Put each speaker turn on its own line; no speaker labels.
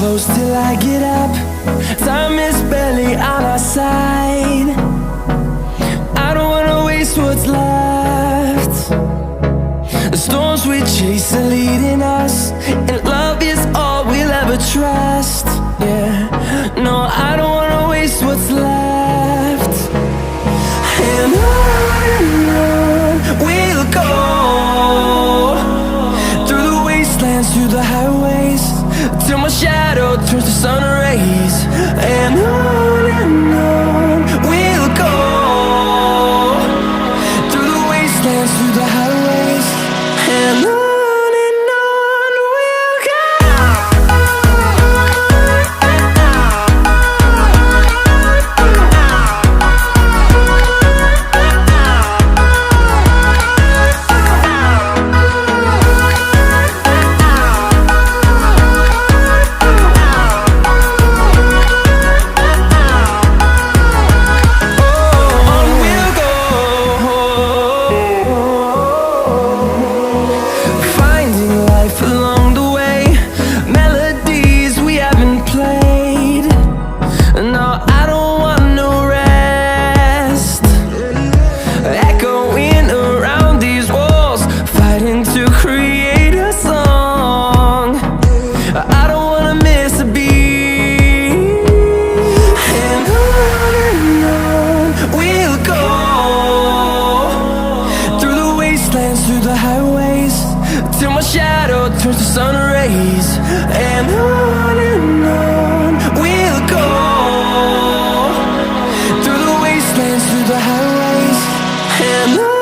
close till I get up. Time is barely on our side. I don't wanna waste what's left. The storms we chase are leading us, and love is all we'll ever trust. Yeah, no, I don't wanna waste what's left. And on we'll go, through the wastelands, through the highways, till my shadow turns to sun rays. And on we'll go, through the wastelands, through the highways, and on. To create a song, I don't wanna miss a beat. And on we'll go, through the wastelands, through the highways, till my shadow turns to sun rays. And on we'll go, through the wastelands, through the highways, and on.